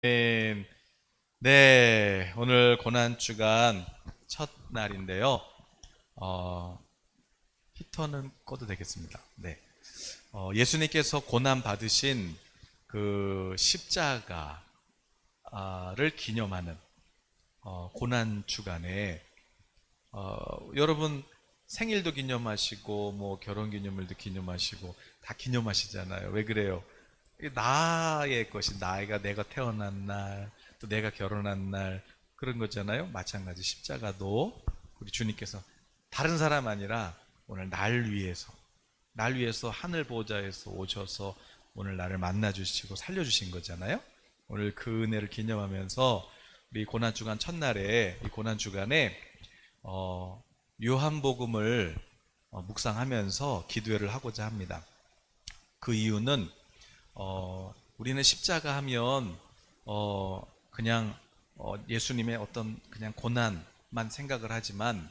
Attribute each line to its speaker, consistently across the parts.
Speaker 1: 네, 네, 오늘 고난주간 첫 날인데요. 어, 히터는 꺼도 되겠습니다. 네. 예수님께서 고난 받으신 그 십자가를 기념하는 고난주간에 여러분 생일도 기념하시고 뭐 결혼 기념일도 기념하시고 다 기념하시잖아요. 왜 그래요? 이게 나의 것이 나이가 내가 태어난 날, 또 내가 결혼한 날 그런 거잖아요. 마찬가지 십자가도 우리 주님께서 다른 사람 아니라 오늘 날 위해서 하늘 보좌에서 오셔서 오늘 나를 만나 주시고 살려 주신 거잖아요. 오늘 그 은혜를 기념하면서 우리 고난 주간 첫날에 이 고난 주간에 요한복음을 묵상하면서 기도회를 하고자 합니다. 그 이유는 우리는 십자가 하면 그냥 예수님의 어떤 그냥 고난만 생각을 하지만,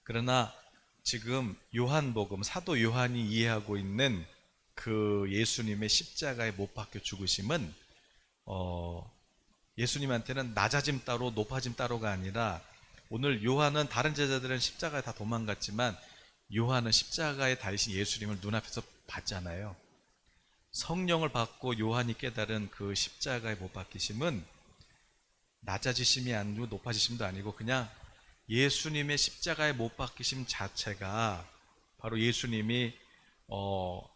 Speaker 1: 그러나 지금 요한복음 사도 요한이 이해하고 있는 그 예수님의 십자가에 못 박혀 죽으심은 예수님한테는 낮아짐 따로 높아짐 따로가 아니라, 오늘 요한은 다른 제자들은 십자가에 다 도망갔지만 요한은 십자가에 달리신 예수님을 눈앞에서 봤잖아요. 성령을 받고 요한이 깨달은 그 십자가에 못 박히심은 낮아지심이 아니고 높아지심도 아니고 그냥 예수님의 십자가에 못 박히심 자체가 바로 예수님이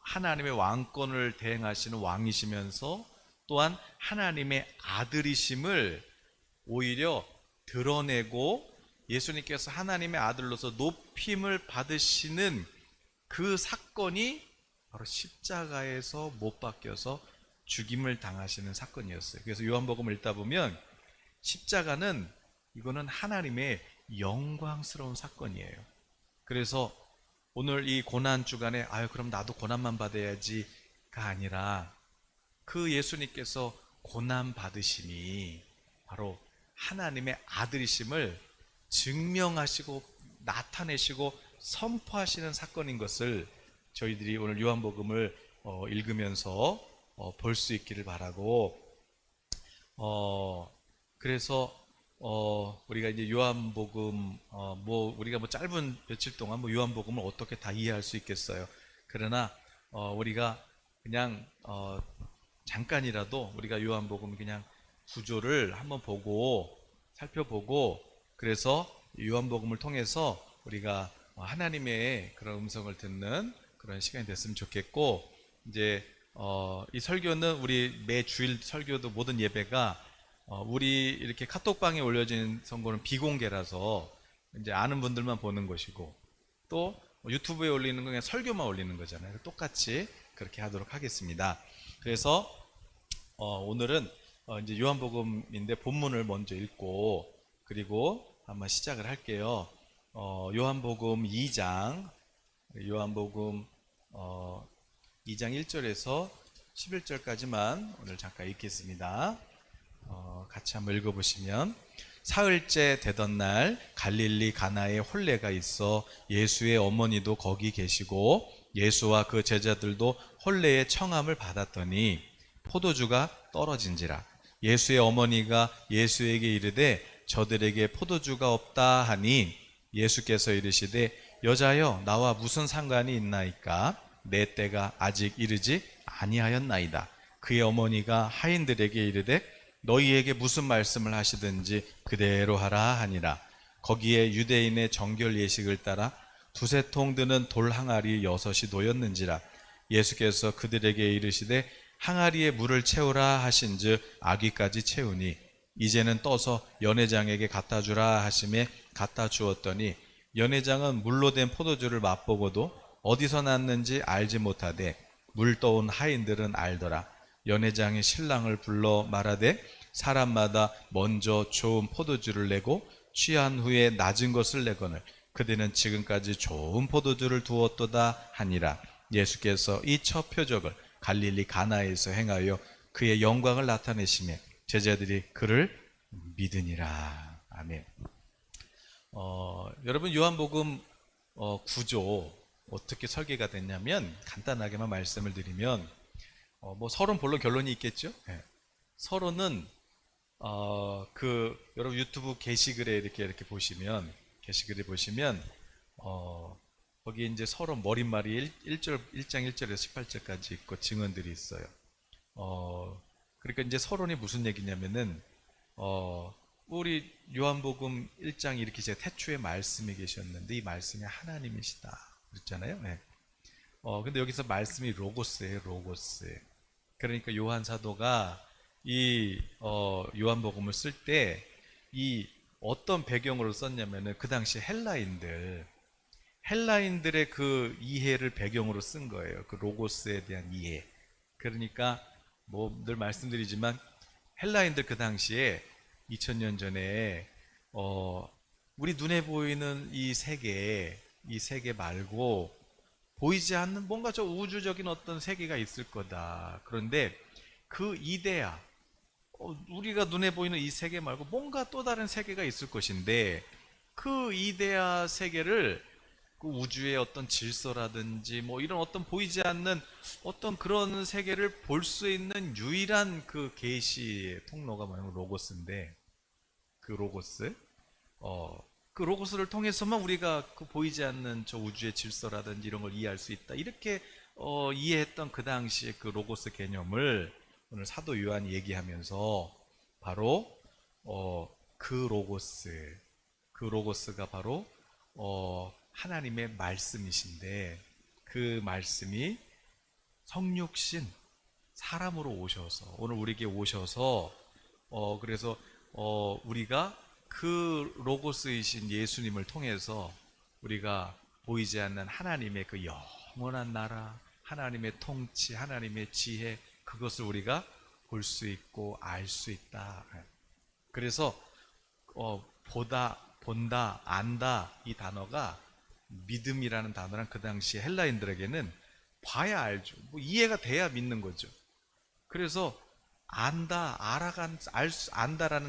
Speaker 1: 하나님의 왕권을 대행하시는 왕이시면서 또한 하나님의 아들이심을 오히려 드러내고, 예수님께서 하나님의 아들로서 높임을 받으시는 그 사건이 바로 십자가에서 못 박혀서 죽임을 당하시는 사건이었어요. 그래서 요한복음을 읽다 보면 십자가는 이거는 하나님의 영광스러운 사건이에요. 그래서 오늘 이 고난 주간에 그럼 나도 고난만 받아야지가 아니라, 그 예수님께서 고난 받으심이 바로 하나님의 아들이심을 증명하시고 나타내시고 선포하시는 사건인 것을 저희들이 오늘 요한복음을 읽으면서 볼 수 있기를 바라고, 그래서 우리가 이제 요한복음 우리가 뭐 짧은 며칠 동안 뭐 요한복음을 어떻게 다 이해할 수 있겠어요. 그러나 우리가 그냥 잠깐이라도 우리가 요한복음 그냥 구조를 한번 보고 살펴보고, 그래서 요한복음을 통해서 우리가 하나님의 그런 음성을 듣는 그런 시간이 됐으면 좋겠고, 이제 이 설교는 우리 매 주일 설교도 모든 예배가 우리 이렇게 카톡방에 올려진 선거는 비공개라서 이제 아는 분들만 보는 것이고, 또 유튜브에 올리는 건 그냥 설교만 올리는 거잖아요. 똑같이 그렇게 하도록 하겠습니다. 그래서 오늘은 이제 요한복음인데 본문을 먼저 읽고 그리고 한번 시작을 할게요. 요한복음 2장, 요한복음 2장 1절에서 11절까지만 오늘 잠깐 읽겠습니다. 같이 한번 읽어보시면, 사흘째 되던 날 갈릴리 가나에 혼례가 있어 예수의 어머니도 거기 계시고 예수와 그 제자들도 혼례의 청함을 받았더니 포도주가 떨어진지라. 예수의 어머니가 예수에게 이르되 저들에게 포도주가 없다 하니 예수께서 이르시되 여자여 나와 무슨 상관이 있나이까? 내 때가 아직 이르지 아니하였나이다. 그의 어머니가 하인들에게 이르되 너희에게 무슨 말씀을 하시든지 그대로 하라 하니라. 거기에 유대인의 정결 예식을 따라 두세 통 드는 돌 항아리 6이 놓였는지라. 예수께서 그들에게 이르시되 항아리에 물을 채우라 하신즉 아귀까지 채우니 이제는 떠서 연회장에게 갖다 주라 하심에 갖다 주었더니, 연회장은 물로 된 포도주를 맛보고도 어디서 났는지 알지 못하되 물 떠온 하인들은 알더라. 연회장이 신랑을 불러 말하되 사람마다 먼저 좋은 포도주를 내고 취한 후에 낮은 것을 내거늘 그들은 지금까지 좋은 포도주를 두었도다 하니라. 예수께서 이 첫 표적을 갈릴리 가나에서 행하여 그의 영광을 나타내시며 제자들이 그를 믿으니라. 아멘. 여러분, 요한복음 구조 어떻게 설계가 됐냐면, 간단하게만 말씀을 드리면, 뭐 서론 본론 결론이 있겠죠. 네. 서론은 여러분 유튜브 게시글에 이렇게 보시면, 게시글에 보시면, 거기 이제 서로 머릿말이 1장 1절에서 18절까지 있고 증언들이 있어요. 그러니까 이제 서론이 무슨 얘기냐면은, 우리 요한복음 1장 이렇게 이제 태초에 말씀이 계셨는데 이 말씀이 하나님이시다. 그랬잖아요. 네. 근데 여기서 말씀이 로고스예요, 로고스. 그러니까 요한 사도가 이 요한복음을 쓸 때 이 어떤 배경으로 썼냐면은 그 당시 헬라인들의 그 이해를 배경으로 쓴 거예요. 그 로고스에 대한 이해. 그러니까 뭐 늘 말씀드리지만 헬라인들 그 당시에 2000년 전에 우리 눈에 보이는 이 세계 말고 보이지 않는 뭔가 저 우주적인 어떤 세계가 있을 거다. 그런데 그 이데아, 우리가 눈에 보이는 이 세계 말고 뭔가 또 다른 세계가 있을 것인데 그 이데아 세계를 그 우주의 어떤 질서라든지 뭐 이런 어떤 보이지 않는 어떤 그런 세계를 볼 수 있는 유일한 그 계시의 통로가 뭐냐면 로고스인데 그 로고스, 그 로고스를 통해서만 우리가 그 보이지 않는 저 우주의 질서라든지 이런 걸 이해할 수 있다. 이렇게 이해했던 그 당시의 그 로고스 개념을 오늘 사도 요한이 얘기하면서 바로 그 로고스가 바로 하나님의 말씀이신데 그 말씀이 성육신 사람으로 오셔서 오늘 우리에게 오셔서 그래서 우리가 그 로고스이신 예수님을 통해서 우리가 보이지 않는 하나님의 그 영원한 나라, 하나님의 통치, 하나님의 지혜, 그것을 우리가 볼 수 있고 알 수 있다. 그래서 본다, 안다 이 단어가 믿음이라는 단어랑 그 당시 헬라인들에게는 봐야 알죠. 뭐 이해가 돼야 믿는 거죠. 그래서 안다라는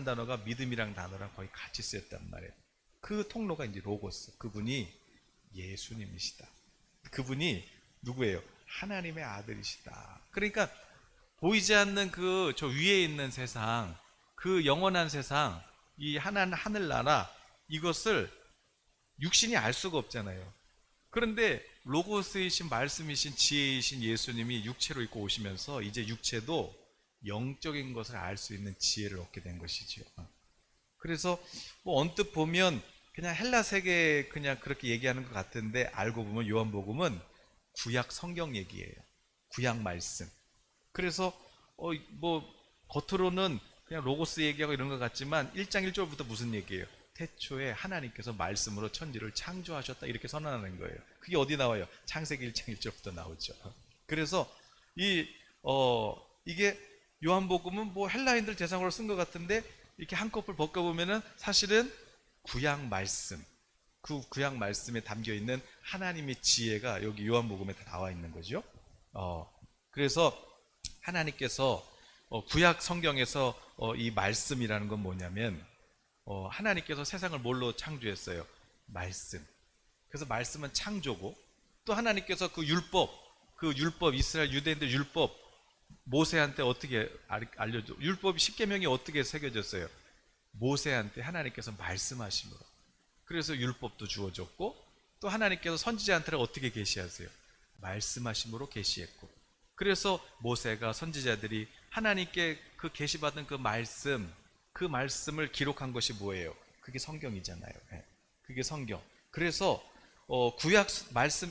Speaker 1: 단어가 믿음이랑 단어랑 거의 같이 쓰였단 말이에요. 그 통로가 이제 로고스. 그분이 예수님이시다. 그분이 누구예요? 하나님의 아들이시다. 그러니까 보이지 않는 그 저 위에 있는 세상, 그 영원한 세상, 이 하늘나라 이것을 육신이 알 수가 없잖아요. 그런데 로고스이신 말씀이신 지혜이신 예수님이 육체로 입고 오시면서 이제 육체도 영적인 것을 알 수 있는 지혜를 얻게 된 것이죠. 그래서 뭐 언뜻 보면 그냥 헬라 세계 그냥 그렇게 얘기하는 것 같은데 알고 보면 요한복음은 구약 성경 얘기예요. 구약 말씀. 그래서 뭐 겉으로는 그냥 로고스 얘기하고 이런 것 같지만 1장 1절부터 무슨 얘기예요? 태초에 하나님께서 말씀으로 천지를 창조하셨다 이렇게 선언하는 거예요. 그게 어디 나와요? 창세기 1장 1절부터 나오죠. 그래서 이게 요한복음은 뭐 헬라인들 대상으로 쓴 것 같은데 이렇게 한꺼풀 벗겨보면은 사실은 구약 말씀, 그 구약 말씀에 담겨 있는 하나님의 지혜가 여기 요한복음에 다 나와 있는 거죠. 그래서 하나님께서 구약 성경에서 이 말씀이라는 건 뭐냐면 하나님께서 세상을 뭘로 창조했어요? 말씀. 그래서 말씀은 창조고 또 하나님께서 그 율법 이스라엘 유대인들 율법 모세한테 어떻게 알려줘? 율법이 십계명이 어떻게 새겨졌어요? 모세한테 하나님께서 말씀하심으로. 그래서 율법도 주어졌고 또 하나님께서 선지자한테 어떻게 계시하세요? 말씀하심으로 계시했고. 그래서 모세가 선지자들이 하나님께 그 계시받은 그 말씀을 기록한 것이 뭐예요? 그게 성경이잖아요. 그게 성경. 그래서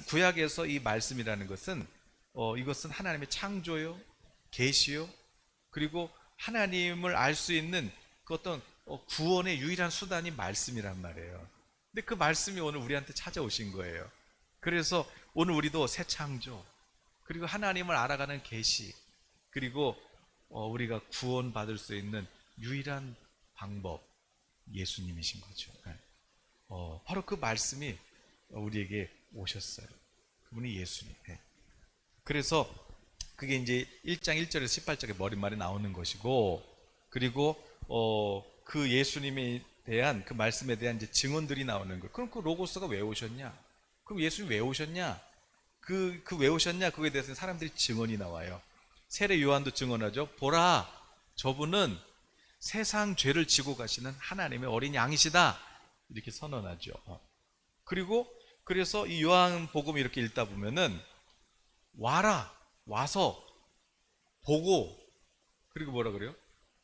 Speaker 1: 구약에서 이 말씀이라는 것은 이것은 하나님의 창조요, 계시요, 그리고 하나님을 알 수 있는 그 어떤 구원의 유일한 수단이 말씀이란 말이에요. 근데 그 말씀이 오늘 우리한테 찾아오신 거예요. 그래서 오늘 우리도 새 창조, 그리고 하나님을 알아가는 계시, 그리고 우리가 구원받을 수 있는 유일한 방법, 예수님이신 거죠. 바로 그 말씀이 우리에게 오셨어요. 그분이 예수님. 그래서 그게 이제 1장 1절에서 18절에 머릿말에 나오는 것이고, 그리고 그 예수님에 대한 그 말씀에 대한 이제 증언들이 나오는 거예요. 그럼 그 로고스가 왜 오셨냐? 그럼 예수님 왜 오셨냐? 왜 오셨냐? 그거에 대해서는 사람들이 증언이 나와요. 세례 요한도 증언하죠. 보라, 저분은 세상 죄를 지고 가시는 하나님의 어린 양이시다, 이렇게 선언하죠. 그리고 그래서 이 요한복음 이렇게 읽다 보면은 와서 보고, 그리고 뭐라 그래요?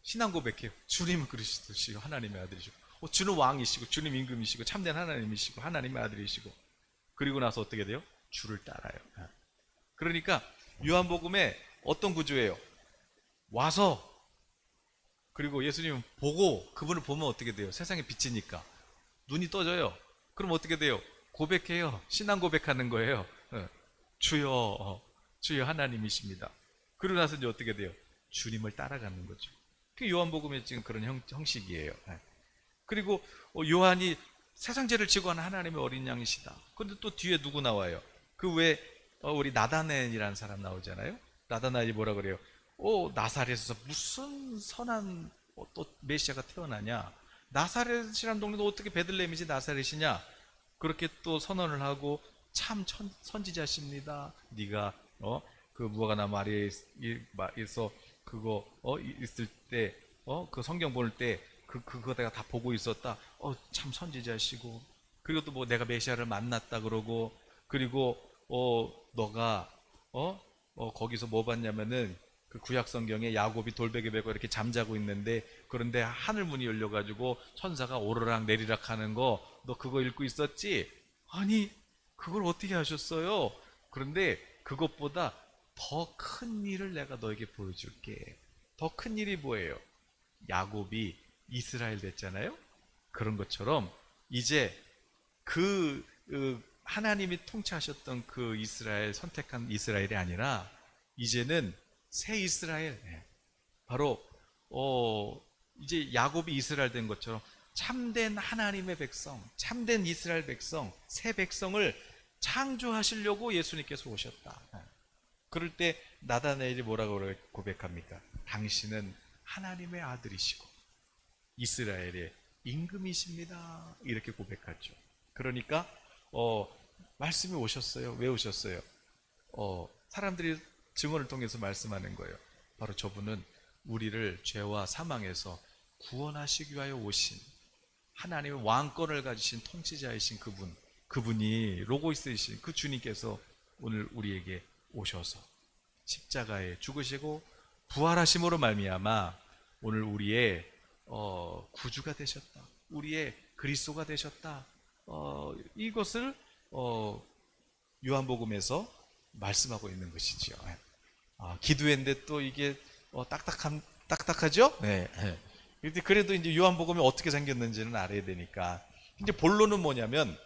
Speaker 1: 신앙 고백해요. 주님은 그리스도시고 하나님의 아들이시고, 주는 왕이시고 주님 임금이시고 참된 하나님이시고 하나님의 아들이시고, 그리고 나서 어떻게 돼요? 주를 따라요. 그러니까 요한복음에 어떤 구조예요? 와서, 그리고 예수님은 보고, 그분을 보면 어떻게 돼요? 세상에 비치니까 눈이 떠져요. 그럼 어떻게 돼요? 고백해요. 신앙 고백하는 거예요. 주여, 주여 하나님이십니다. 그러고 나서 이제 어떻게 돼요? 주님을 따라가는 거죠. 그게 요한복음의 지금 그런 형식이에요. 그리고 요한이 세상 죄를 지고 하는 하나님의 어린 양이시다. 그런데 또 뒤에 누구 나와요? 그 외에 우리 나다나엘이라는 사람 나오잖아요. 나다나엘이 뭐라 그래요? 나사렛에서 무슨 선한 또 메시아가 태어나냐? 나사렛이라는 동네도 어떻게 베들레헴이지 나사렛이냐? 그렇게 또 선언을 하고, 참 선지자십니다. 네가 그 무화과나무 아래에서 그거 있을 때 그 성경 볼 때 그거 내가 다 보고 있었다. 참 선지자시고, 그리고 또 뭐 내가 메시아를 만났다 그러고, 그리고 너가 거기서 뭐 봤냐면은 그 구약 성경에 야곱이 돌베개 베고 이렇게 잠자고 있는데, 그런데 하늘 문이 열려 가지고 천사가 오르락 내리락 하는 거 너 그거 읽고 있었지? 아니, 그걸 어떻게 하셨어요? 그런데 그것보다 더 큰 일을 내가 너에게 보여줄게. 더 큰 일이 뭐예요? 야곱이 이스라엘 됐잖아요. 그런 것처럼 이제 하나님이 통치하셨던 그 이스라엘, 선택한 이스라엘이 아니라 이제는 새 이스라엘, 바로 이제 야곱이 이스라엘 된 것처럼 참된 하나님의 백성, 참된 이스라엘 백성, 새 백성을 창조하시려고 예수님께서 오셨다. 그럴 때 나다나엘이 뭐라고 고백합니까? 당신은 하나님의 아들이시고 이스라엘의 임금이십니다. 이렇게 고백하죠. 그러니까 말씀이 오셨어요. 왜 오셨어요? 사람들이 증언을 통해서 말씀하는 거예요. 바로 저분은 우리를 죄와 사망에서 구원하시기 위하여 오신 하나님의 왕권을 가지신 통치자이신 그분이 로고이스이신 그 주님께서 오늘 우리에게 오셔서 십자가에 죽으시고 부활하심으로 말미암아 오늘 우리의 구주가 되셨다, 우리의 그리스도가 되셨다. 이것을 요한복음에서 말씀하고 있는 것이지요. 기도했는데 또 이게 딱딱하죠? 네. 그래도 이제 요한복음이 어떻게 생겼는지는 알아야 되니까, 이제 본론은 뭐냐면,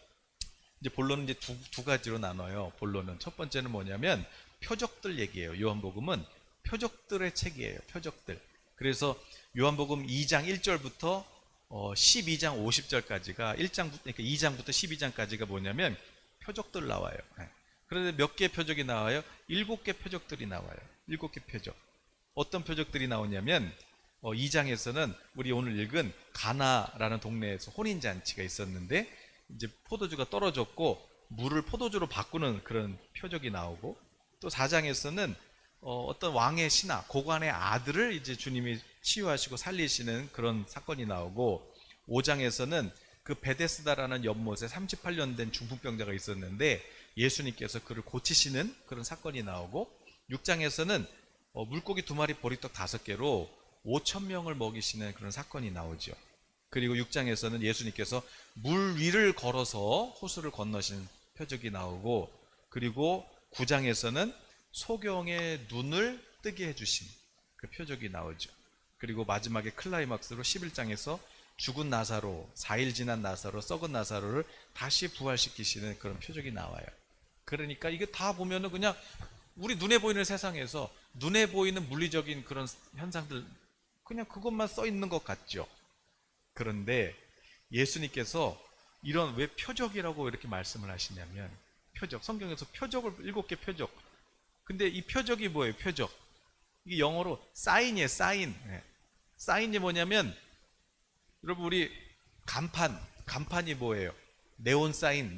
Speaker 1: 이제 본론은 이제 두 가지로 나눠요. 본론은 첫 번째는 뭐냐면 표적들 얘기예요. 요한복음은 표적들의 책이에요. 표적들. 그래서 요한복음 2장 1절부터 12장 50절까지가 1장부터, 그러니까 2장부터 12장까지가 뭐냐면 표적들 나와요. 그런데 몇 개의 표적이 나와요? 7개 표적들이 나와요. 7개 표적. 어떤 표적들이 나오냐면 2장에서는 우리 오늘 읽은 가나라는 동네에서 혼인잔치가 있었는데, 이제 포도주가 떨어졌고 물을 포도주로 바꾸는 그런 표적이 나오고, 또 4장에서는 어떤 왕의 신하, 고관의 아들을 이제 주님이 치유하시고 살리시는 그런 사건이 나오고, 5장에서는 그 베데스다라는 연못에 38년 된 중풍병자가 있었는데 예수님께서 그를 고치시는 그런 사건이 나오고, 6장에서는 물고기 2마리 보리떡 5개로 5,000명을 먹이시는 그런 사건이 나오죠. 그리고 6장에서는 예수님께서 물 위를 걸어서 호수를 건너신 표적이 나오고, 그리고 9장에서는 소경의 눈을 뜨게 해주신 그 표적이 나오죠. 그리고 마지막에 클라이막스로 11장에서 죽은 나사로, 4일 지난 나사로, 썩은 나사로를 다시 부활시키시는 그런 표적이 나와요. 그러니까 이게 다 보면은 그냥 우리 눈에 보이는 세상에서 눈에 보이는 물리적인 그런 현상들, 그냥 그것만 써 있는 것 같죠. 그런데 예수님께서 이런, 왜 표적이라고 이렇게 말씀을 하시냐면, 표적, 성경에서 표적을 7개 표적. 근데 이 표적이 뭐예요? 표적. 이게 영어로 사인이에요. 사인. 사인이 뭐냐면, 여러분 우리 간판이 뭐예요? 네온 사인.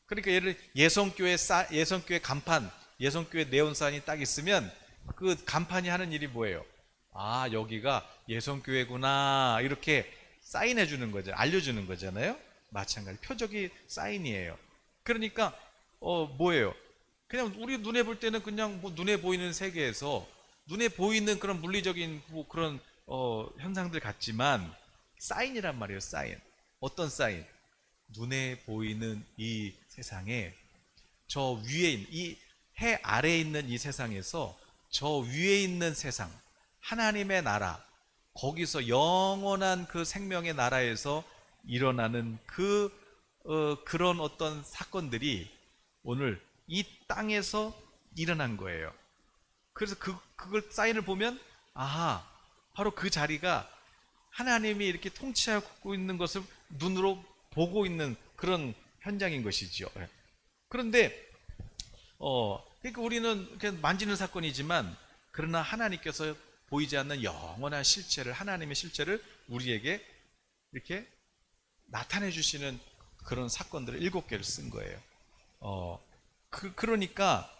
Speaker 1: 그러니까 예성교회 간판, 예성교회 네온 사인이 딱 있으면 그 간판이 하는 일이 뭐예요? 아, 여기가 예성교회구나. 이렇게 사인해 주는 거죠. 알려주는 거잖아요. 마찬가지. 표적이 사인이에요. 그러니까, 뭐예요? 그냥 우리 눈에 볼 때는 그냥 뭐 눈에 보이는 세계에서 눈에 보이는 그런 물리적인 뭐 그런, 현상들 같지만 사인이란 말이에요. 사인. 어떤 사인? 눈에 보이는 이 세상에 저 위에 있는 이 해 아래에 있는 이 세상에서 저 위에 있는 세상 하나님의 나라 거기서 영원한 그 생명의 나라에서 일어나는 그런 어떤 사건들이 오늘 이 땅에서 일어난 거예요. 그래서 그걸 사인을 보면 아하 바로 그 자리가 하나님이 이렇게 통치하고 있는 것을 눈으로 보고 있는 그런 현장인 것이죠. 예. 그런데 그러니까 우리는 그냥 만지는 사건이지만 그러나 하나님께서 보이지 않는 영원한 실체를 하나님의 실체를 우리에게 이렇게 나타내 주시는 그런 사건들을 7개를 쓴 거예요. 그러니까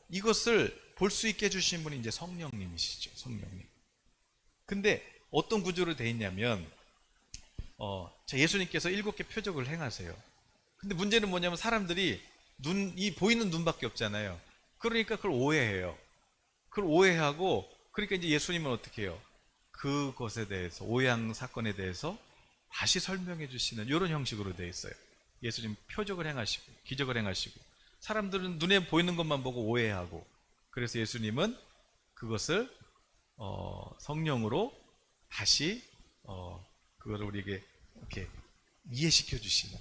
Speaker 1: 이것을 볼 수 있게 해주신 분이 이제 성령님이시죠. 성령님. 근데 어떤 구조로 되어 있냐면 예수님께서 7개 표적을 행하세요. 근데 문제는 뭐냐면 사람들이 이 보이는 눈밖에 없잖아요. 그러니까 그걸 오해해요. 그걸 오해하고 그러니까 이제 예수님은 어떻게 해요? 그것에 대해서 오해한 사건에 대해서 다시 설명해 주시는 이런 형식으로 되어 있어요. 예수님 표적을 행하시고 기적을 행하시고 사람들은 눈에 보이는 것만 보고 오해하고 그래서 예수님은 그것을 성령으로 다시 그거를 우리에게 이렇게 이해시켜 주시는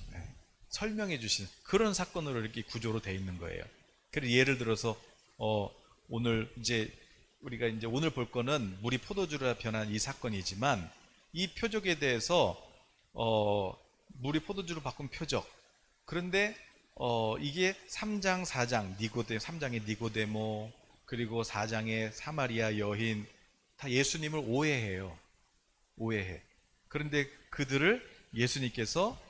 Speaker 1: 설명해 주시는 그런 사건으로 이렇게 구조로 되어 있는 거예요. 그래서 예를 들어서 오늘 이제 우리가 이제 오늘 볼 거는 물이 포도주로 변한 이 사건이지만 이 표적에 대해서 물이 포도주로 바꾼 표적. 그런데 이게 3장, 4장 3장의 니고데모 그리고 4장의 사마리아 여인 다 예수님을 오해해요. 오해해. 그런데 그들을 예수님께서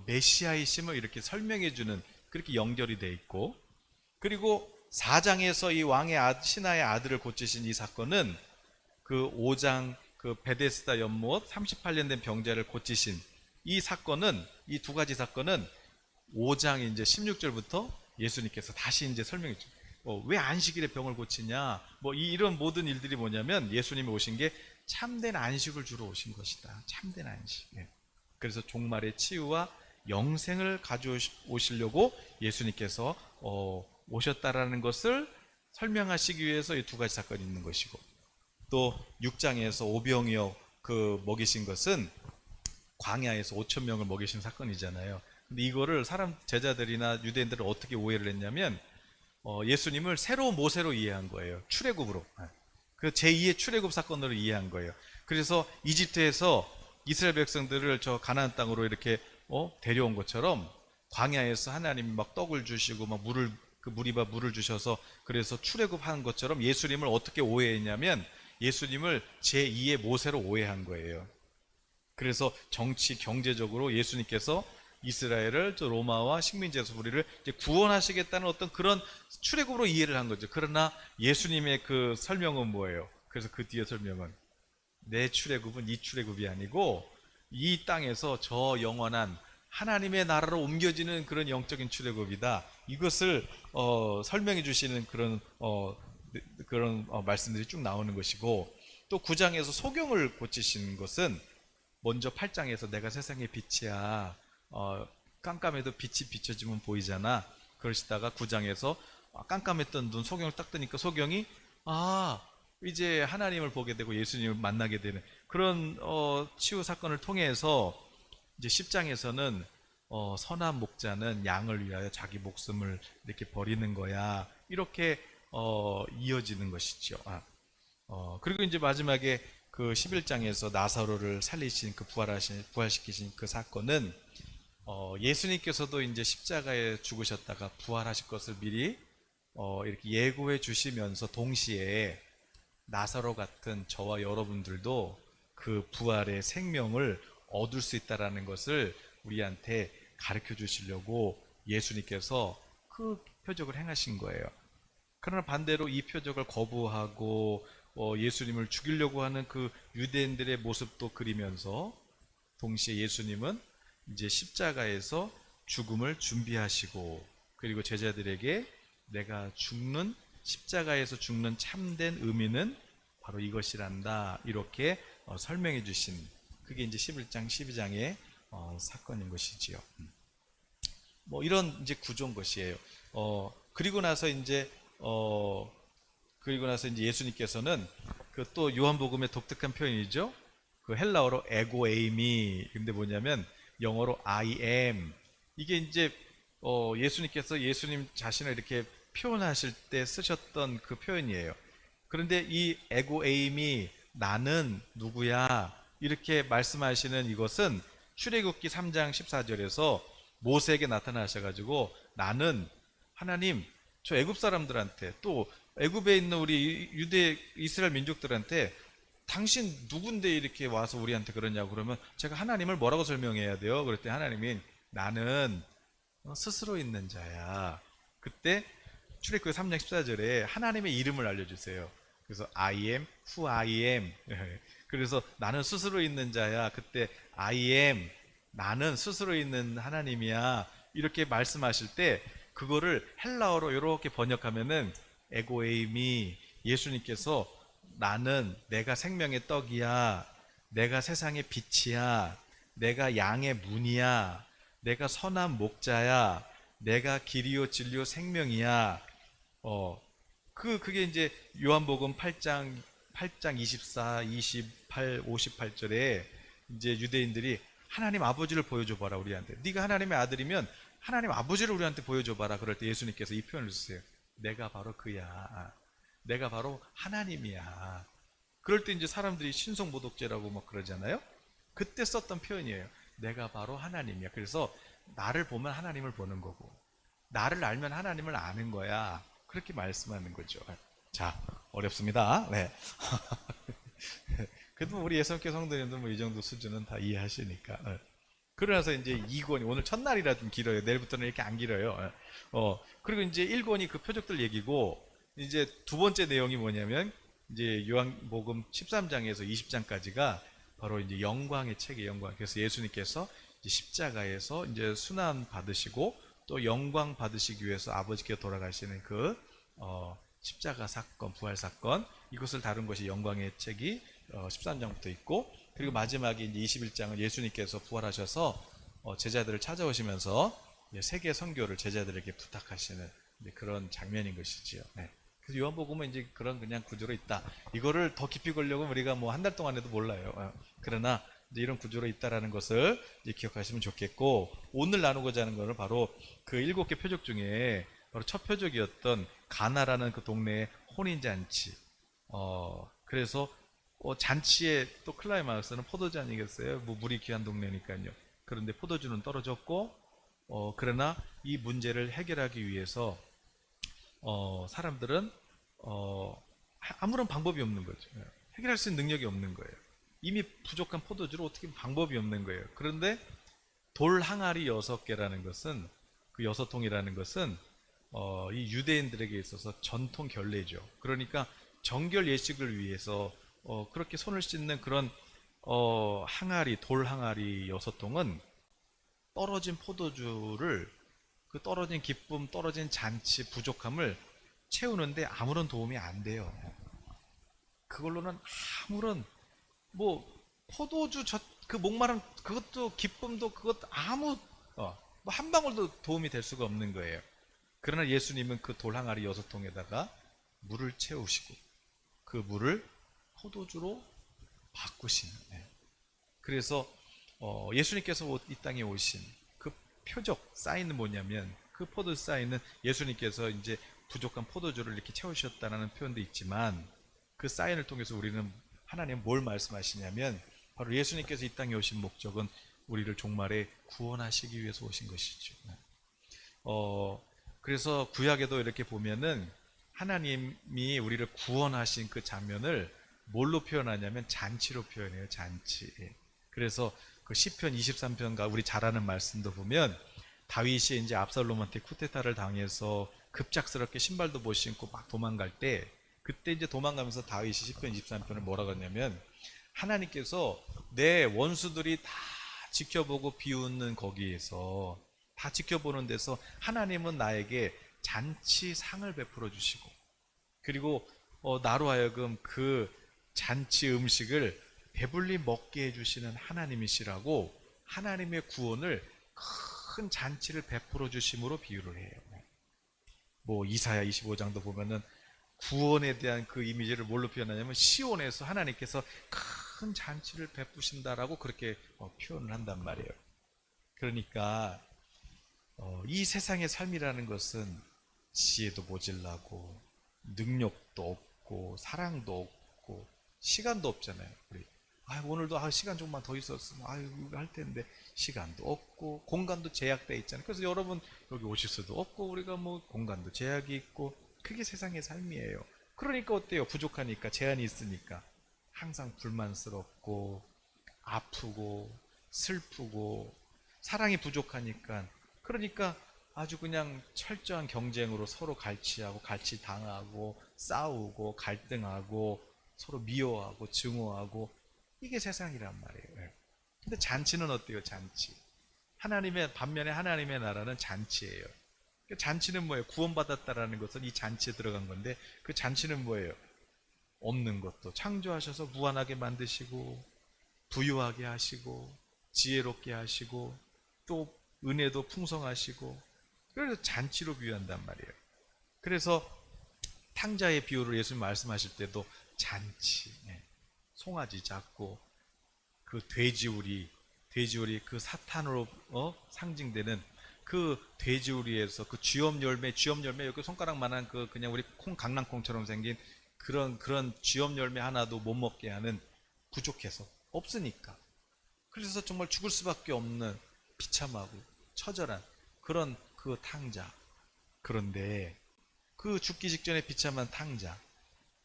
Speaker 1: 메시아이심을 이렇게 설명해 주는 그렇게 연결이 돼 있고 그리고 4장에서 이 신하의 아들을 고치신 이 사건은 그 5장 그 베데스다 연못 38년 된 병자를 고치신 이 사건은 이 두 가지 사건은 5장 이제 16절부터 예수님께서 다시 이제 설명해 주. 왜 안식일에 병을 고치냐? 뭐 이런 모든 일들이 뭐냐면 예수님이 오신 게 참된 안식을 주러 오신 것이다. 참된 안식. 그래서 종말의 치유와 영생을 가져오시려고 예수님께서 오셨다라는 것을 설명하시기 위해서 이 두 가지 사건이 있는 것이고 또 6장에서 오병이어 그 먹이신 것은 광야에서 5천 명을 먹이신 사건이잖아요. 근데 이거를 제자들이나 유대인들은 어떻게 오해를 했냐면 예수님을 새로 모세로 이해한 거예요. 출애굽으로. 그 제2의 출애굽 사건으로 이해한 거예요. 그래서 이집트에서 이스라엘 백성들을 저 가나안 땅으로 이렇게 데려온 것처럼 광야에서 하나님이 막 떡을 주시고 막 물을 주셔서 그래서 출애굽한 것처럼 예수님을 어떻게 오해했냐면 예수님을 제2의 모세로 오해한 거예요. 그래서 정치 경제적으로 예수님께서 이스라엘을 저 로마와 식민지에서 우리를 이제 구원하시겠다는 어떤 그런 출애굽으로 이해를 한 거죠. 그러나 예수님의 그 설명은 뭐예요? 그래서 그 뒤에 설명은 내 출애굽은 이 출애굽이 아니고 이 땅에서 저 영원한 하나님의 나라로 옮겨지는 그런 영적인 출애굽이다. 이것을 설명해 주시는 그런 말씀들이 쭉 나오는 것이고 또 9장에서 소경을 고치신 것은 먼저 8장에서 내가 세상의 빛이야. 깜깜해도 빛이 비춰지면 보이잖아. 그러시다가 9장에서 깜깜했던 눈 소경을 딱 뜨니까 소경이 이제 하나님을 보게 되고 예수님을 만나게 되는 그런 치유 사건을 통해서 이제 10장에서는 선한 목자는 양을 위하여 자기 목숨을 이렇게 버리는 거야. 이렇게 이어지는 것이죠. 그리고 이제 마지막에 그 11장에서 나사로를 살리신 부활시키신 그 사건은 예수님께서도 이제 십자가에 죽으셨다가 부활하실 것을 미리 이렇게 예고해 주시면서 동시에 나사로 같은 저와 여러분들도 그 부활의 생명을 얻을 수 있다라는 것을 우리한테 가르쳐 주시려고 예수님께서 그 표적을 행하신 거예요. 그러나 반대로 이 표적을 거부하고 예수님을 죽이려고 하는 그 유대인들의 모습도 그리면서 동시에 예수님은 이제 십자가에서 죽음을 준비하시고, 그리고 제자들에게 내가 죽는, 십자가에서 죽는 참된 의미는 바로 이것이란다, 이렇게 설명해 주신, 그게 이제 11장 12장의 사건인 것이지요. 뭐 이런 이제 구조인 것이에요. 그리고 나서 이제 예수님께서는 그 또 요한복음의 독특한 표현이죠. 그 헬라어로 에고에이미, 근데 뭐냐면 영어로 I am. 이게 이제 예수님께서 예수님 자신을 이렇게 표현하실 때 쓰셨던 그 표현이에요. 그런데 이 에고에이미, 나는 누구야, 이렇게 말씀하시는 이것은 출애굽기 3장 14절에서 모세에게 나타나셔가지고, 나는 하나님, 저 애굽 사람들한테, 또 애굽에 있는 우리 유대 이스라엘 민족들한테 당신 누군데 이렇게 와서 우리한테 그러냐고, 그러면 제가 하나님을 뭐라고 설명해야 돼요? 그랬더니 하나님이 나는 스스로 있는 자야. 그때 출애굽기 3장 14절에 하나님의 이름을 알려주세요. 그래서 I am who I am. 그래서 나는 스스로 있는 자야. 그때 I am, 나는 스스로 있는 하나님이야, 이렇게 말씀하실 때 그거를 헬라어로 이렇게 번역하면은 에고에이미, 예수님께서 나는 내가 생명의 떡이야, 내가 세상의 빛이야, 내가 양의 문이야, 내가 선한 목자야, 내가 길이요 진리요 생명이야. 그게 이제 요한복음 8장 24, 28, 58절에 이제 유대인들이 하나님 아버지를 보여줘봐라 우리한테. 네가 하나님의 아들이면 하나님 아버지를 우리한테 보여줘봐라. 그럴 때 예수님께서 이 표현을 쓰세요. 내가 바로 그야. 내가 바로 하나님이야. 그럴 때 이제 사람들이 신성모독죄라고 막 그러잖아요. 그때 썼던 표현이에요. 내가 바로 하나님이야. 그래서 나를 보면 하나님을 보는 거고, 나를 알면 하나님을 아는 거야. 그렇게 말씀하는 거죠. 자, 어렵습니다. 네. 그래도 우리 예성교 성도님들 뭐 이 정도 수준은 다 이해하시니까. 그러나서 이제 2권이 오늘 첫날이라 좀 길어요. 내일부터는 이렇게 안 길어요. 그리고 이제 1권이 그 표적들 얘기고, 이제 두 번째 내용이 뭐냐면 이제 요한복음 13장에서 20장까지가 바로 이제 영광의 책이에요. 영광. 그래서 예수님께서 이제 십자가에서 이제 순환 받으시고 또 영광 받으시기 위해서 아버지께 돌아가시는 그 십자가 사건, 부활 사건, 이것을 다룬 것이 영광의 책이 13장부터 있고, 그리고 마지막에 이제 21장은 예수님께서 부활하셔서 제자들을 찾아오시면서 세계 선교를 제자들에게 부탁하시는 그런 장면인 것이지요. 네. 그래서 요한복음은 이제 그런 그냥 구조로 있다. 이거를 더 깊이 걸려고 우리가 뭐 한 달 동안 해도 몰라요. 그러나 이제 이런 구조로 있다라는 것을 이제 기억하시면 좋겠고, 오늘 나누고자 하는 것은 바로 그 7개 표적 중에 바로 첫 표적이었던 가나라는 그 동네의 혼인잔치. 그래서 잔치에 또 클라이막스는 포도잔이겠어요. 뭐 물이 귀한 동네니까요. 그런데 포도주는 떨어졌고, 그러나 이 문제를 해결하기 위해서 사람들은 아무런 방법이 없는 거죠. 해결할 수 있는 능력이 없는 거예요. 이미 부족한 포도주로 어떻게 방법이 없는 거예요. 그런데 돌 항아리 6개라는 것은, 그 6통이라는 것은 이 유대인들에게 있어서 전통 결례죠. 그러니까 정결 예식을 위해서 그렇게 손을 씻는 그런 항아리, 돌 항아리 6통은 떨어진 포도주를, 그 떨어진 기쁨, 떨어진 잔치, 부족함을 채우는데 아무런 도움이 안 돼요. 그걸로는 아무런 뭐 포도주 그 목마름, 그것도 기쁨도, 그것도 아무 뭐 한 방울도 도움이 될 수가 없는 거예요. 그러나 예수님은 그 돌 항아리 6통에다가 물을 채우시고 그 물을 포도주로 바꾸시는. 그래서 예수님께서 이 땅에 오신 그 표적 사인은 뭐냐면, 그 포도 사인은 예수님께서 이제 부족한 포도주를 이렇게 채우셨다는 표현도 있지만, 그 사인을 통해서 우리는 하나님 뭘 말씀하시냐면, 바로 예수님께서 이 땅에 오신 목적은 우리를 종말에 구원하시기 위해서 오신 것이죠. 그래서 구약에도 이렇게 보면은 하나님이 우리를 구원하신 그 장면을 뭘로 표현하냐면 잔치로 표현해요. 잔치. 그래서 그 시편 23편과 우리 잘 아는 말씀도 보면, 다윗이 이제 압살롬한테 쿠데타를 당해서 급작스럽게 신발도 못 신고 막 도망갈 때 그때 이제 도망가면서 다윗이 시편 23편을 뭐라 그러냐면, 하나님께서 내 원수들이 다 지켜보고 비웃는 거기에서, 다 지켜보는 데서 하나님은 나에게 잔치 상을 베풀어 주시고, 그리고 나로 하여금 그 잔치 음식을 배불리 먹게 해주시는 하나님이시라고, 하나님의 구원을 큰 잔치를 베풀어 주심으로 비유를 해요. 뭐 이사야 25장도 보면은 구원에 대한 그 이미지를 뭘로 표현하냐면, 시온에서 하나님께서 큰 잔치를 베푸신다라고 그렇게 표현을 한단 말이에요. 그러니까 이 세상의 삶이라는 것은 지혜도 모질라고, 능력도 없고, 사랑도 없고, 시간도 없잖아요. 우리 오늘도 시간 조금만 더 있었으면 이거 할 텐데, 시간도 없고 공간도 제약돼 있잖아요. 그래서 여러분 여기 오실 수도 없고, 우리가 뭐 공간도 제약이 있고, 그게 세상의 삶이에요. 그러니까 어때요? 부족하니까, 제한이 있으니까 항상 불만스럽고, 아프고, 슬프고, 사랑이 부족하니까, 그러니까 아주 그냥 철저한 경쟁으로 서로 갈취하고, 갈취당하고, 싸우고, 갈등하고, 서로 미워하고, 증오하고, 이게 세상이란 말이에요. 근데 잔치는 어때요? 잔치. 반면에 하나님의 나라는 잔치예요. 잔치는 뭐예요? 구원받았다라는 것은 이 잔치에 들어간 건데, 그 잔치는 뭐예요? 없는 것도 창조하셔서 무한하게 만드시고, 부유하게 하시고, 지혜롭게 하시고, 또 은혜도 풍성하시고, 그래서 잔치로 비유한단 말이에요. 그래서 탕자의 비유를 예수님 말씀하실 때도 잔치, 송아지 잡고, 그 돼지우리 그 사탄으로 상징되는 그 돼지우리에서 그 쥐엄 열매, 여기 손가락만한 그 그냥 우리 강낭콩처럼 생긴 그런 쥐엄 열매 하나도 못 먹게 하는, 부족해서 없으니까, 그래서 정말 죽을 수밖에 없는 비참하고 처절한 그런 그 탕자. 그런데 그 죽기 직전에 비참한 탕자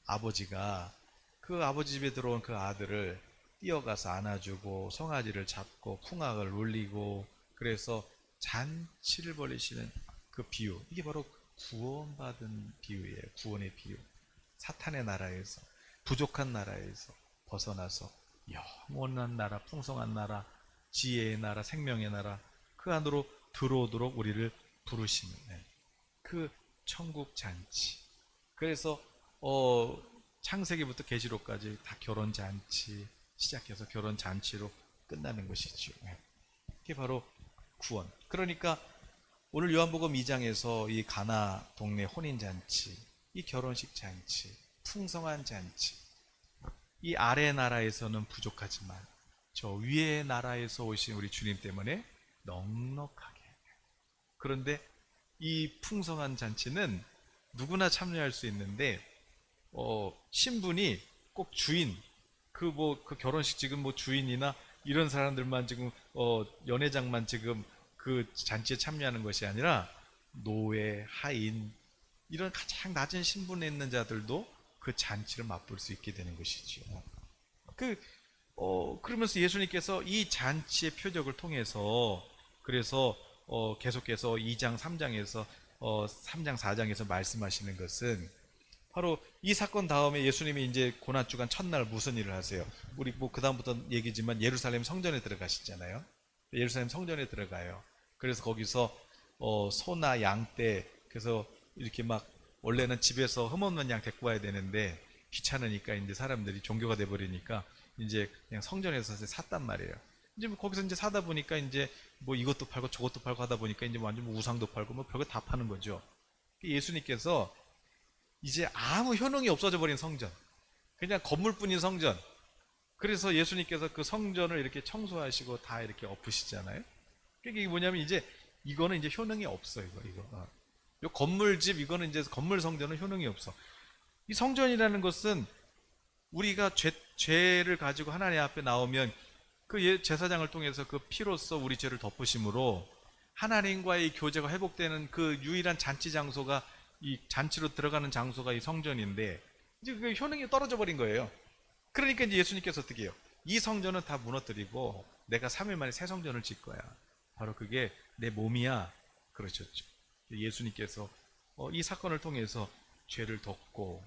Speaker 1: 아버지가, 그 아버지 집에 들어온 그 아들을 뛰어가서 안아주고, 송아지를 잡고 풍악을 울리고, 그래서 잔치를 벌이시는 그 비유, 이게 바로 구원받은 비유예요. 구원의 비유. 사탄의 나라에서, 부족한 나라에서 벗어나서 영원한 나라, 풍성한 나라, 지혜의 나라, 생명의 나라, 그 안으로 들어오도록 우리를 부르시는 그 천국 잔치. 그래서 창세기부터 계시록까지 다 결혼 잔치 시작해서 결혼 잔치로 끝나는 것이죠. 이게 바로 구원. 그러니까 오늘 요한복음 2장에서 이 가나 동네 혼인 잔치, 이 결혼식 잔치, 풍성한 잔치, 이 아래 나라에서는 부족하지만 저 위의 나라에서 오신 우리 주님 때문에 넉넉하게. 그런데 이 풍성한 잔치는 누구나 참여할 수 있는데, 신분이 꼭 주인, 그 결혼식 지금 뭐 주인이나 이런 사람들만 지금 연회장만 지금 그 잔치에 참여하는 것이 아니라, 노예, 하인, 이런 가장 낮은 신분에 있는 자들도 그 잔치를 맛볼 수 있게 되는 것이죠. 그러면서 예수님께서 이 잔치의 표적을 통해서, 그래서 계속해서 2장, 3장에서 3장, 4장에서 말씀하시는 것은, 바로 이 사건 다음에 예수님이 이제 고난주간 첫날 무슨 일을 하세요? 우리 뭐 그다음부터 얘기지만 예루살렘 성전에 들어가시잖아요. 예루살렘 성전에 들어가요. 그래서 거기서 소나 양떼, 그래서 이렇게 막, 원래는 집에서 흠없는 양 데리고 와야 되는데 귀찮으니까 이제 사람들이 종교가 돼 버리니까 이제 그냥 성전에서 샀단 말이에요. 이제 뭐 거기서 이제 사다 보니까 이제 뭐 이것도 팔고 저것도 팔고 하다 보니까 이제 완전 뭐 우상도 팔고 뭐 별거 다 파는 거죠. 예수님께서 이제 아무 효능이 없어져 버린 성전, 그냥 건물뿐인 성전. 그래서 예수님께서 그 성전을 이렇게 청소하시고 다 이렇게 엎으시잖아요. 그게 그러니까 뭐냐면, 이제 이거는 이제 효능이 없어. 이거 요 건물집, 이거는 이제 건물 성전은 효능이 없어. 이 성전이라는 것은 우리가 죄를 가지고 하나님 앞에 나오면 그 제사장을 통해서 그 피로써 우리 죄를 덮으심으로 하나님과의 교제가 회복되는 그 유일한 잔치 장소가, 이 잔치로 들어가는 장소가 이 성전인데, 이제 그 효능이 떨어져 버린 거예요. 그러니까 이제 예수님께서 어떻게 해요? 이 성전은 다 무너뜨리고 내가 3일 만에 새 성전을 짓 거야. 바로 그게 내 몸이야. 그러셨죠. 예수님께서 이 사건을 통해서 죄를 덮고,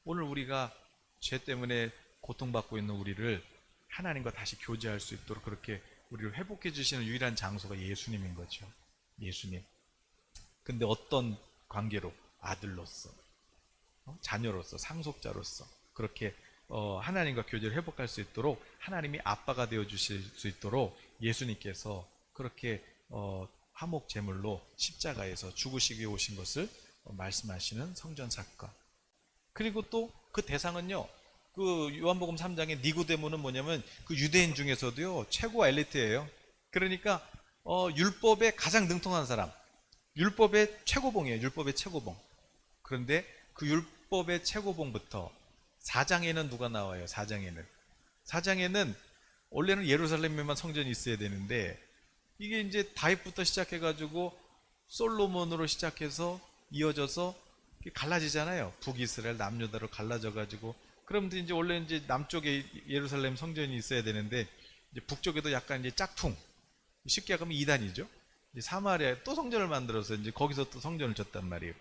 Speaker 1: 오늘 우리가 죄 때문에 고통받고 있는 우리를 하나님과 다시 교제할 수 있도록 그렇게 우리를 회복해 주시는 유일한 장소가 예수님인 거죠. 예수님. 근데 어떤 관계로? 아들로서, 자녀로서, 상속자로서 그렇게 하나님과 교제를 회복할 수 있도록 하나님이 아빠가 되어 주실 수 있도록 예수님께서 그렇게 화목 제물로 십자가에서 죽으시기 위해 오신 것을 말씀하시는 성전 사건. 그리고 또 그 대상은요, 그 요한복음 3장의 니고데모는 뭐냐면 그 유대인 중에서도요 최고 엘리트예요. 그러니까 율법에 가장 능통한 사람, 율법의 최고봉이에요. 율법의 최고봉. 그런데 그 율법의 최고봉부터 4장에는 누가 나와요? 4장에는 원래는 예루살렘에만 성전이 있어야 되는데 이게 이제 다윗부터 시작해가지고 솔로몬으로 시작해서 이어져서 갈라지잖아요. 북이스라엘 남유다로 갈라져가지고 그럼 이제 원래 이제 남쪽에 예루살렘 성전이 있어야 되는데 이제 북쪽에도 약간 이제 짝퉁, 쉽게 하면 이단이죠. 이제 사마리아에 또 성전을 만들어서 이제 거기서 또 성전을 졌단 말이에요.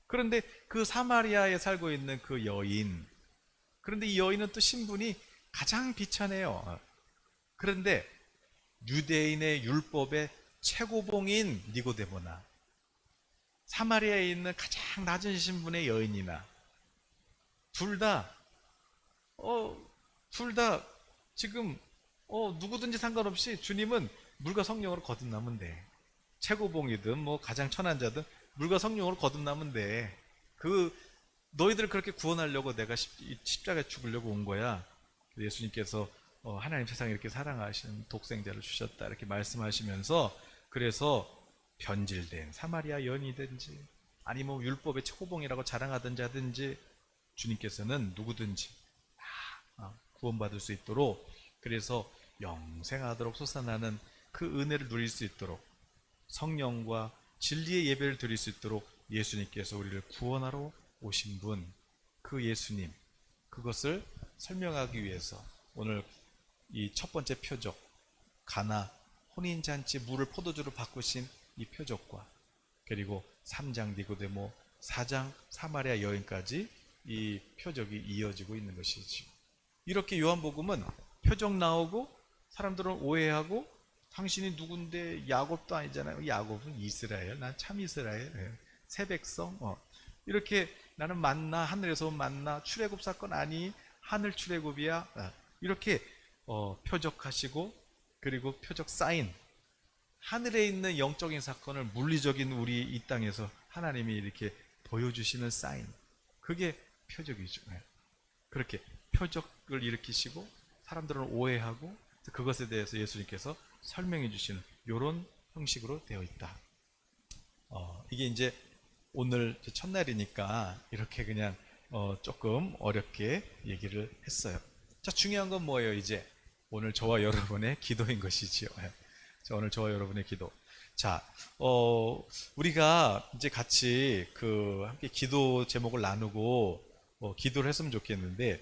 Speaker 1: 그런데 그 사마리아에 살고 있는 그 여인, 그런데 이 여인은 또 신분이 가장 비천해요. 그런데 유대인의 율법의 최고봉인 니고데모나 사마리아에 있는 가장 낮은 신분의 여인이나 둘 다 지금 누구든지 상관없이 주님은 물과 성령으로 거듭나면 돼. 최고봉이든 뭐 가장 천한 자든 물과 성령으로 거듭나면 돼. 너희들을 그렇게 구원하려고 내가 십자가에 죽으려고 온 거야. 예수님께서 하나님 세상에 이렇게 사랑하시는 독생자를 주셨다 이렇게 말씀하시면서 그래서 변질된 사마리아 여인이든지 아니면 율법의 최고봉이라고 자랑하든지 하든지 주님께서는 누구든지 다 구원받을 수 있도록 그래서 영생하도록 솟아나는 그 은혜를 누릴 수 있도록 성령과 진리의 예배를 드릴 수 있도록 예수님께서 우리를 구원하러 오신 분, 그 예수님, 그것을 설명하기 위해서 오늘 이 첫 번째 표적, 가나 혼인잔치 물을 포도주로 바꾸신 이 표적과 그리고 3장 니고데모, 4장 사마리아 여인까지 이 표적이 이어지고 있는 것이죠. 이렇게 요한복음은 표적 나오고 사람들은 오해하고 당신이 누군데 야곱도 아니잖아요. 야곱은 이스라엘, 난 참 이스라엘, 새 백성. 이렇게 나는 만나, 하늘에서 온 만나, 출애굽 사건 아니, 하늘 출애굽이야. 이렇게 표적하시고 그리고 표적 사인, 하늘에 있는 영적인 사건을 물리적인 우리 이 땅에서 하나님이 이렇게 보여주시는 사인, 그게 표적이죠. 그렇게 표적을 일으키시고 사람들은 오해하고 그것에 대해서 예수님께서 설명해 주시는 이런 형식으로 되어 있다. 이게 이제 오늘 첫날이니까 이렇게 그냥 조금 어렵게 얘기를 했어요. 자, 중요한 건 뭐예요? 이제 오늘 저와 여러분의 기도인 것이지요. 자, 오늘 저와 여러분의 기도. 자, 우리가 이제 같이 함께 기도 제목을 나누고 기도를 했으면 좋겠는데